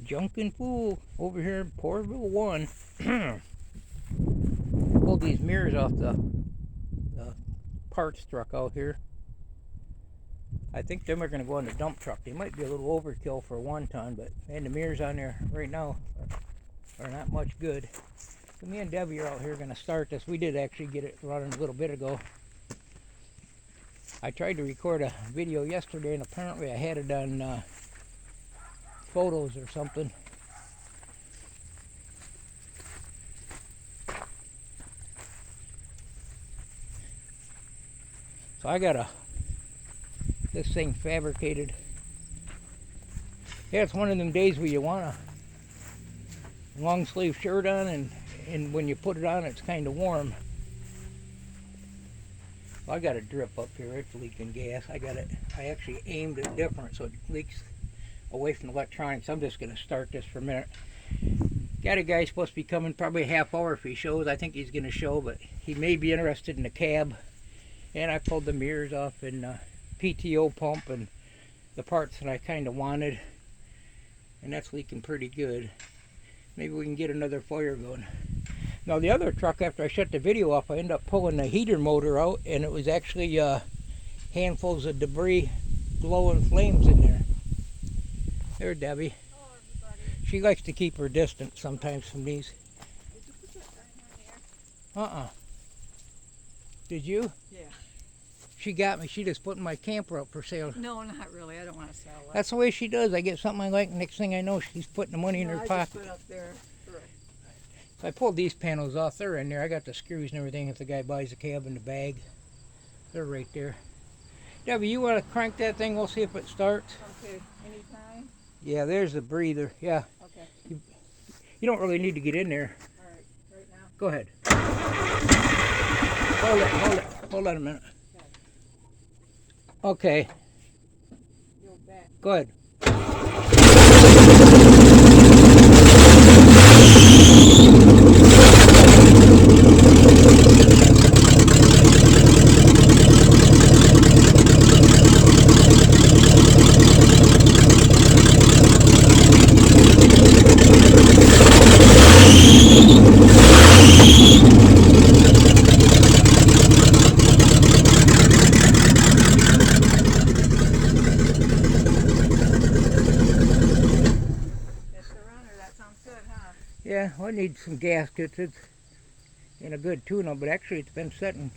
Junkin' Fool over here in Porterville 1. Pulled these mirrors off the parts truck out here. I think them are going to go in the dump truck. They might be a little overkill for a 1 ton, but man, the mirrors on there right now are not much good. So me and Debbie are out here going to start this. We did actually get it running a little bit ago. I tried to record a video yesterday, and apparently I had it on photos or something. So I got this thing fabricated. Yeah, it's one of them days where you want a long sleeve shirt on, and when you put it on, it's kind of warm. Well, I got a drip up here. It's leaking gas. I actually aimed it different so it leaks away from the electronics. I'm just going to start this for a minute. Got a guy supposed to be coming probably a half hour if he shows. I think he's going to show, but he may be interested in the cab. And I pulled the mirrors off and PTO pump and the parts that I kind of wanted. And that's leaking pretty good. Maybe we can get another fire going. Now the other truck, after I shut the video off, I ended up pulling the heater motor out, and it was actually handfuls of debris, glowing flames in there. There, Debbie. Hello, everybody. She likes to keep her distance sometimes from these. Did you put that sign on there? Did you? Yeah. She got me. She just put my camper up for sale. No, not really. I don't want to sell it. That's the way she does. I get something I like, next thing I know, she's putting the money in her I pocket. just put up there. So I pulled these panels off. They're in there. I got the screws and everything if the guy buys the cab in the bag. They're right there. Debbie, you want to crank that thing? We'll see if it starts. Okay. Anytime? Yeah, there's the breather. Yeah. Okay. You don't really need to get in there. All right. Right now? Go ahead. Hold on a minute. Okay. Go back. Go ahead. Yeah, I need some gaskets. It's in a good tune-up, but actually it's been sitting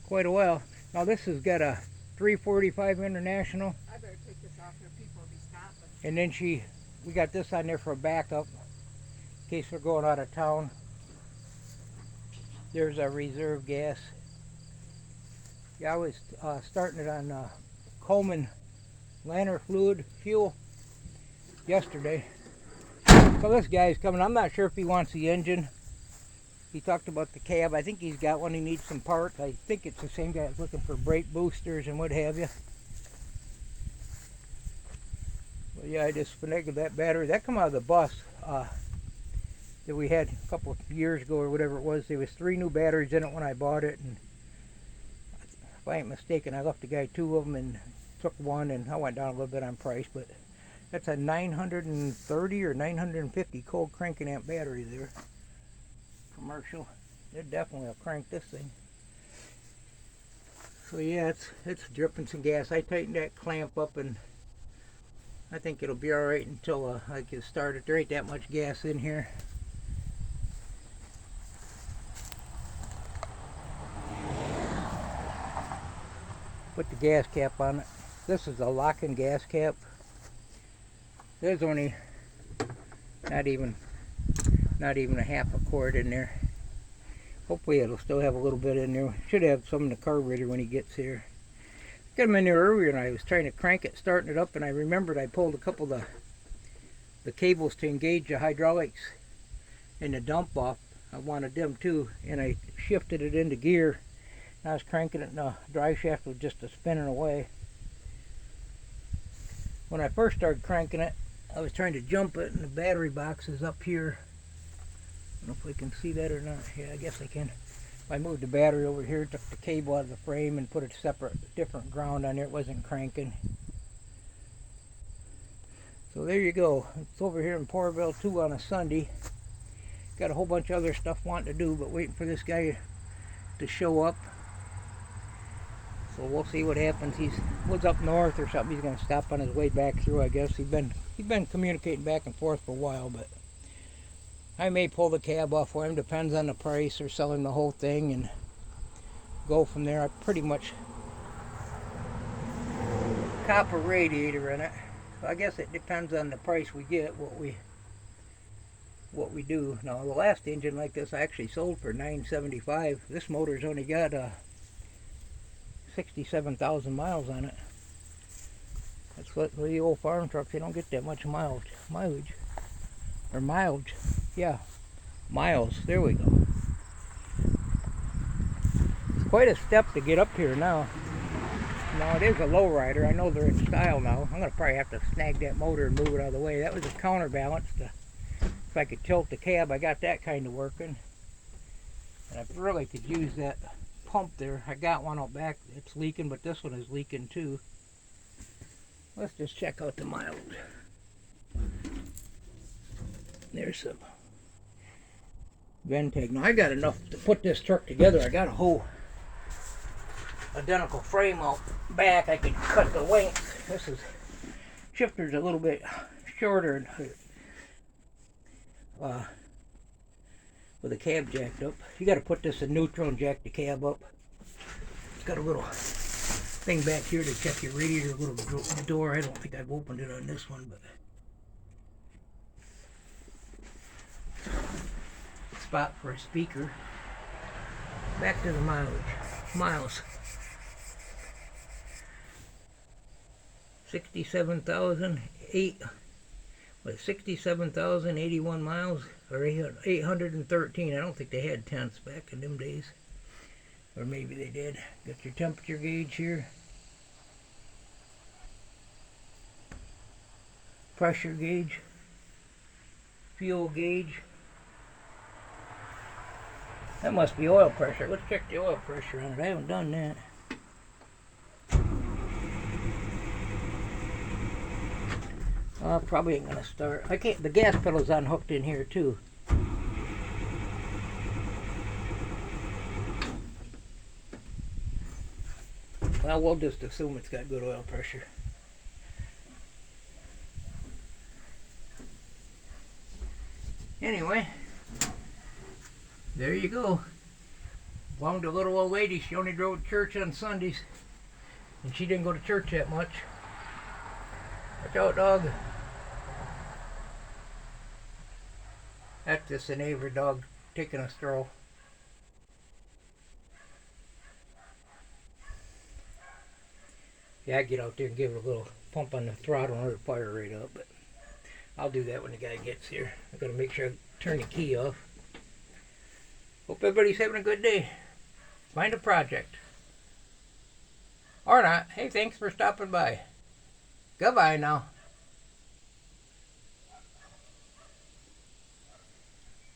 quite a while. Now this has got a 345 International. I better take this off here. People will be stopping. And then we got this on there for a backup in case we're going out of town. There's our reserve gas. Yeah, I was starting it on Coleman lantern fluid fuel yesterday. So this guy's coming. I'm not sure if he wants the engine. He talked about the cab. I think he's got one. He needs some parts. I think it's the same guy that's looking for brake boosters and what have you. Well, yeah, I just finagled that battery. That come out of the bus that we had a couple of years ago or whatever it was. There was 3 new batteries in it when I bought it, and if I ain't mistaken, I left the guy 2 of them and took one, and I went down a little bit on price, but that's a 930 or 950 cold cranking amp battery there. Commercial. It definitely will crank this thing. So yeah, it's dripping some gas. I tightened that clamp up, and I think it'll be alright until I can start it. There ain't that much gas in here. Put the gas cap on it. This is a lock-in gas cap. There's only not even a half a quart in there. Hopefully it'll still have a little bit in there. Should have some in the carburetor when he gets here. Got him in there earlier, and I was trying to crank it, starting it up, and I remembered I pulled a couple of the cables to engage the hydraulics in the dump off. I wanted them too, and I shifted it into gear. And I was cranking it, and the drive shaft was just spinning away. When I first started cranking it, I was trying to jump it, and the battery box is up here. I don't know if we can see that or not. Yeah, I guess I can. I moved the battery over here, took the cable out of the frame, and put a separate, different ground on there. It wasn't cranking. So there you go. It's over here in Porterville too on a Sunday. Got a whole bunch of other stuff wanting to do, but waiting for this guy to show up. So we'll see what happens. He was up north or something. He's going to stop on his way back through, I guess. He's been communicating back and forth for a while, but I may pull the cab off for him. Depends on the price or selling the whole thing and go from there. I pretty much copper radiator in it. So I guess it depends on the price we get, what we do. Now the last engine like this I actually sold for $975. This motor's only got 67,000 miles on it. That's what the old farm trucks, they don't get that much mileage. Or mileage. Yeah. Miles. There we go. It's quite a step to get up here now. Now it is a lowrider. I know they're in style now. I'm going to probably have to snag that motor and move it out of the way. That was a counterbalance to, if I could tilt the cab. I got that kind of working. And I really could use that pump there. I got one out back. It's leaking, but this one is leaking too. Let's just check out the mileage. There's some Ventag. Now I got enough to put this truck together. I got a whole identical frame out back. I could cut the length. This is shifter's a little bit shorter with the cab jacked up. You got to put this in neutral and jack the cab up. It's got a little thing back here to check your radiator, a little door. I don't think I've opened it on this one, but spot for a speaker. Back to the miles. 67,081 miles, or 813. I don't think they had tenths back in them days, or maybe they did. Got your temperature gauge here, pressure gauge, fuel gauge. That must be oil pressure. Let's check the oil pressure on it. I haven't done that. Probably ain't gonna start. I can't. The gas pedal's unhooked in here too. Well, we'll just assume it's got good oil pressure. Anyway, there you go. Belonged to a little old lady. She only drove to church on Sundays, and she didn't go to church that much. Watch out, dog. That's just a neighbor dog taking a stroll. Yeah, I get out there and give it a little pump on the throttle and let it fire right up, but I'll do that when the guy gets here. I've got to make sure I turn the key off. Hope everybody's having a good day. Find a project. Or not. Hey, thanks for stopping by. Goodbye now.